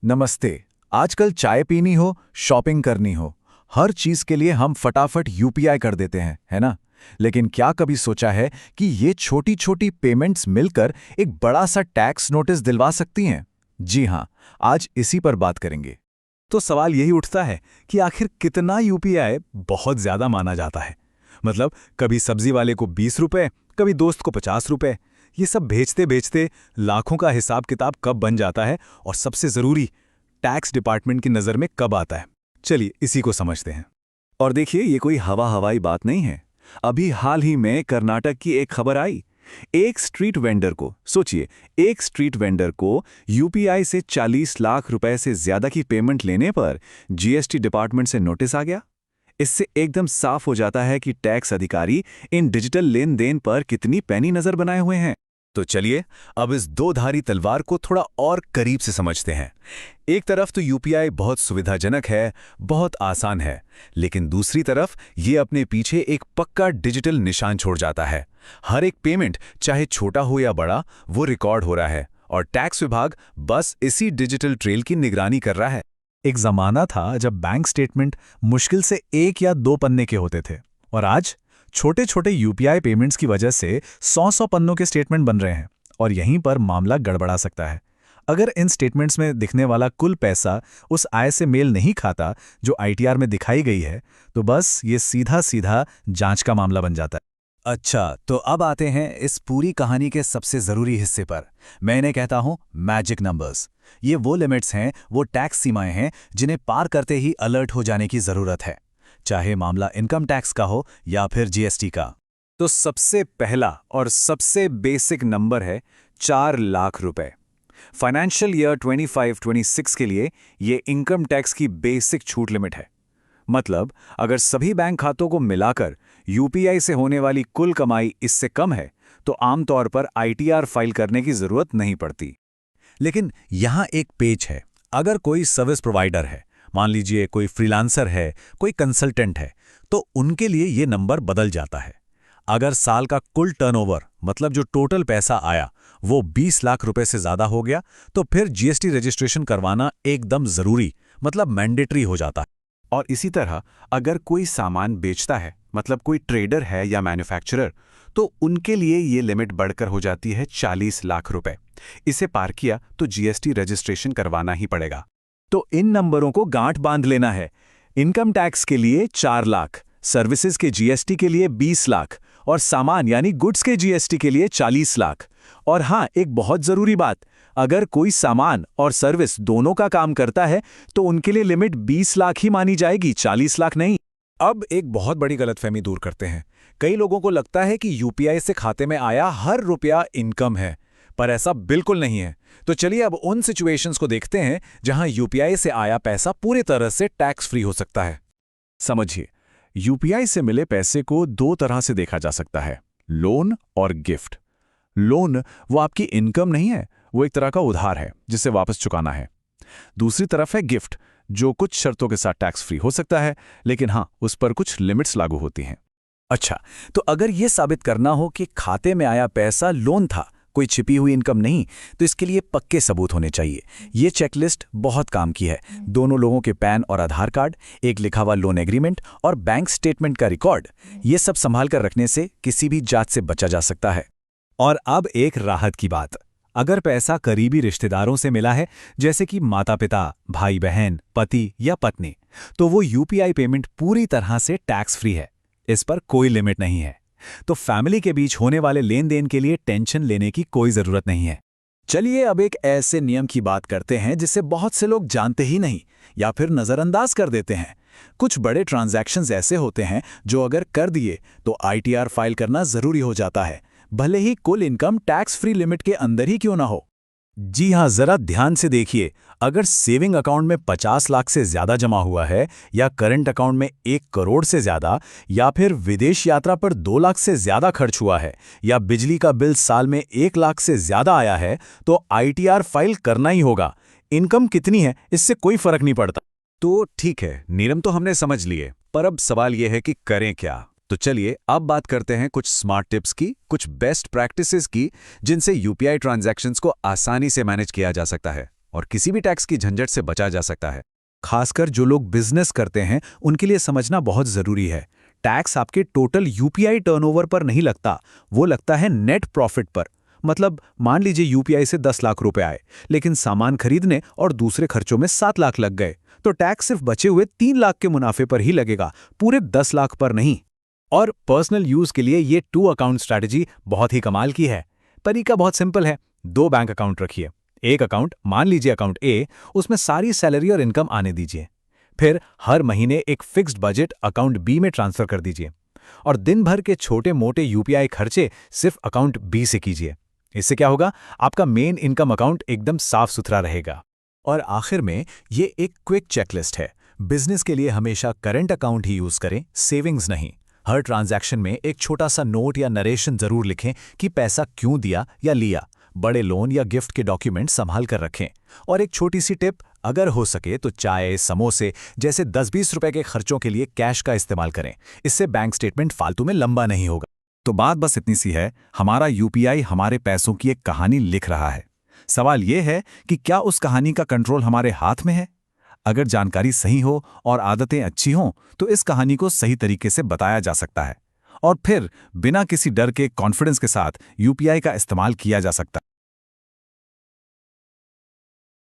नमस्ते। आजकल चाय पीनी हो, शॉपिंग करनी हो, हर चीज के लिए हम फटाफट यूपीआई कर देते हैं, है ना? लेकिन क्या कभी सोचा है कि ये छोटी-छोटी पेमेंट्स मिलकर एक बड़ा सा टैक्स नोटिस दिलवा सकती हैं? जी हाँ, आज इसी पर बात करेंगे। तो सवाल यही उठता है कि आखिर कितना यूपीआई बहुत ज्यादा माना जाता है। मतलब कभी सब्जी वाले को 20 रुपए, कभी दोस्त को 50 रुपए। ये सब भेजते भेजते लाखों का हिसाब किताब कब बन जाता है और सबसे जरूरी टैक्स डिपार्टमेंट की नज़र में कब आता है। चलिए इसी को समझते हैं। और देखिए, ये कोई हवा हवाई बात नहीं है। अभी हाल ही में कर्नाटक की एक खबर आई। एक स्ट्रीट वेंडर को, सोचिए, एक स्ट्रीट वेंडर को यूपीआई से 40 लाख रुपए से ज्यादा की पेमेंट लेने पर जीएसटी डिपार्टमेंट से नोटिस आ गया। इससे एकदम साफ हो जाता है कि टैक्स अधिकारी इन डिजिटल लेन देन पर कितनी पैनी नजर बनाए हुए हैं। तो चलिए अब इस दो धारी तलवार को थोड़ा और करीब से समझते हैं। एक तरफ तो यूपीआई बहुत सुविधाजनक है, बहुत आसान है, लेकिन दूसरी तरफ ये अपने पीछे एक पक्का डिजिटल निशान छोड़ जाता है। हर एक पेमेंट, चाहे छोटा हो या बड़ा, वो रिकॉर्ड हो रहा है और टैक्स विभाग बस इसी डिजिटल ट्रेल की निगरानी कर रहा है। एक जमाना था जब बैंक स्टेटमेंट मुश्किल से 1 या 2 पन्ने के होते थे, और आज छोटे छोटे यूपीआई पेमेंट्स की वजह से 100 पन्नों के स्टेटमेंट बन रहे हैं। और यहीं पर मामला गड़बड़ा सकता है। अगर इन स्टेटमेंट्स में दिखने वाला कुल पैसा उस आय से मेल नहीं खाता जो आईटीआर में दिखाई गई है, तो बस ये सीधा सीधा जांच का मामला बन जाता है। अच्छा, तो अब आते हैं इस पूरी कहानी के सबसे जरूरी हिस्से पर। मैं इन्हें कहता हूं मैजिक नंबर्स। ये वो लिमिट्स हैं, वो टैक्स सीमाएं हैं जिन्हें पार करते ही अलर्ट हो जाने की जरूरत है, चाहे मामला इनकम टैक्स का हो या फिर जीएसटी का। तो सबसे पहला और सबसे बेसिक नंबर है 4 लाख रुपए। फाइनेंशियल ईयर 25-26 के लिए ये इनकम टैक्स की बेसिक छूट लिमिट है। मतलब अगर सभी बैंक खातों को मिलाकर यूपीआई से होने वाली कुल कमाई इससे कम है, तो आमतौर पर आईटीआर फाइल करने की जरूरत नहीं पड़ती। लेकिन यहाँ एक पेच है। अगर कोई सर्विस प्रोवाइडर है, मान लीजिए कोई फ्रीलांसर है, कोई कंसल्टेंट है, तो उनके लिए ये नंबर बदल जाता है। अगर साल का कुल टर्नओवर, मतलब जो टोटल पैसा आया, वो 20 लाख रुपए से ज्यादा हो गया, तो फिर जीएसटी रजिस्ट्रेशन करवाना एकदम जरूरी, मतलब मैंडेटरी हो जाता है। और इसी तरह अगर कोई सामान बेचता है, मतलब कोई ट्रेडर है या मैन्युफैक्चरर, तो उनके लिए ये लिमिट बढ़कर हो जाती है 40 लाख रुपए। इसे पार किया तो जीएसटी रजिस्ट्रेशन करवाना ही पड़ेगा। तो इन नंबरों को गांठ बांध लेना है। इनकम टैक्स के लिए 4 लाख, सर्विसेज के जीएसटी के लिए 20 लाख और सामान यानी गुड्स के जीएसटी के लिए 40 लाख। और हाँ, एक बहुत जरूरी बात, अगर कोई सामान और सर्विस दोनों का काम करता है तो उनके लिए लिमिट 20 लाख ही मानी जाएगी, 40 लाख नहीं। अब एक बहुत बड़ी गलतफहमी दूर करते हैं। कई लोगों को लगता है कि यूपीआई से खाते में आया हर रुपया इनकम है, पर ऐसा बिल्कुल नहीं है। तो चलिए अब उन सिचुएशंस को देखते हैं जहां यूपीआई से आया पैसा पूरी तरह से टैक्स फ्री हो सकता है। समझिए, यूपीआई से मिले पैसे को दो तरह से देखा जा सकता है, लोन और गिफ्ट। लोन वो आपकी इनकम नहीं है, वो एक तरह का उधार है जिसे वापस चुकाना है। दूसरी तरफ है गिफ्ट, जो कुछ शर्तों के साथ टैक्स फ्री हो सकता है, लेकिन हाँ, उस पर कुछ लिमिट्स लागू होती हैं। अच्छा, तो अगर यह साबित करना हो कि खाते में आया पैसा लोन था, कोई छिपी हुई इनकम नहीं, तो इसके लिए पक्के सबूत होने चाहिए। ये चेकलिस्ट बहुत काम की है। दोनों लोगों के पैन और आधार कार्ड, एक लिखा हुआ लोन एग्रीमेंट और बैंक स्टेटमेंट का रिकॉर्ड, ये सब संभाल कर रखने से किसी भी जांच से बचा जा सकता है। और अब एक राहत की बात, अगर पैसा करीबी रिश्तेदारों से मिला है, जैसे कि माता पिता, भाई बहन, पति या पत्नी, तो वो यूपीआई पेमेंट पूरी तरह से टैक्स फ्री है। इस पर कोई लिमिट नहीं है। तो फैमिली के बीच होने वाले लेन देन के लिए टेंशन लेने की कोई जरूरत नहीं है। चलिए अब एक ऐसे नियम की बात करते हैं जिसे बहुत से लोग जानते ही नहीं या फिर नजरअंदाज कर देते हैं। कुछ बड़े ट्रांजैक्शंस ऐसे होते हैं जो अगर कर दिए तो आईटीआर फाइल करना जरूरी हो जाता है, भले ही कुल इनकम टैक्स फ्री लिमिट के अंदर ही क्यों ना हो। जी हाँ, जरा ध्यान से देखिए। अगर सेविंग अकाउंट में 50 लाख से ज्यादा जमा हुआ है, या करंट अकाउंट में 1 करोड़ से ज्यादा, या फिर विदेश यात्रा पर 2 लाख से ज्यादा खर्च हुआ है, या बिजली का बिल साल में 1 लाख से ज्यादा आया है, तो आईटीआर फाइल करना ही होगा। इनकम कितनी है इससे कोई फर्क नहीं पड़ता। तो ठीक है, नियम तो हमने समझ लिए, पर अब सवाल यह है कि करें क्या। तो चलिए अब बात करते हैं कुछ स्मार्ट टिप्स की, कुछ बेस्ट प्रैक्टिसेस की, जिनसे यूपीआई ट्रांजैक्शंस को आसानी से मैनेज किया जा सकता है। और किसी भी टैक्स की झंझट से बचा जा सकता है। खासकर जो लोग बिजनेस करते हैं उनके लिए समझना बहुत जरूरी है। टैक्स आपके टोटल यूपीआई टर्नओवर पर नहीं लगता, वो लगता है नेट प्रॉफिट पर। मतलब मान लीजिए यूपीआई से 10 लाख रुपए आए, लेकिन सामान खरीदने और दूसरे खर्चों में 7 लाख लग गए, तो टैक्स सिर्फ बचे हुए 3 लाख के मुनाफे पर ही लगेगा, पूरे 10 लाख पर नहीं। और पर्सनल यूज के लिए ये 2 अकाउंट स्ट्रैटेजी बहुत ही कमाल की है। तरीका बहुत सिंपल है। 2 बैंक अकाउंट रखिए। एक अकाउंट, मान लीजिए अकाउंट ए, उसमें सारी सैलरी और इनकम आने दीजिए। फिर हर महीने एक फिक्स्ड बजट अकाउंट बी में ट्रांसफर कर दीजिए और दिन भर के छोटे मोटे यूपीआई खर्चे सिर्फ अकाउंट बी से कीजिए। इससे क्या होगा, आपका मेन इनकम अकाउंट एकदम साफ सुथरा रहेगा। और आखिर में ये एक क्विक चेकलिस्ट है। बिजनेस के लिए हमेशा करंट अकाउंट ही यूज करें, सेविंग्स नहीं। हर ट्रांजैक्शन में एक छोटा सा नोट या नरेशन जरूर लिखें कि पैसा क्यों दिया या लिया। बड़े लोन या गिफ्ट के डॉक्यूमेंट संभाल कर रखें। और एक छोटी सी टिप, अगर हो सके तो चाय, समोसे जैसे 10-20 रुपए के खर्चों के लिए कैश का इस्तेमाल करें। इससे बैंक स्टेटमेंट फालतू में लंबा नहीं होगा। तो बात बस इतनी सी है, हमारा यूपीआई हमारे पैसों की एक कहानी लिख रहा है। सवाल यह है कि क्या उस कहानी का कंट्रोल हमारे हाथ में है? अगर जानकारी सही हो और आदतें अच्छी हों तो इस कहानी को सही तरीके से बताया जा सकता है और फिर बिना किसी डर के कॉन्फिडेंस के साथ यूपीआई का इस्तेमाल किया जा सकता है।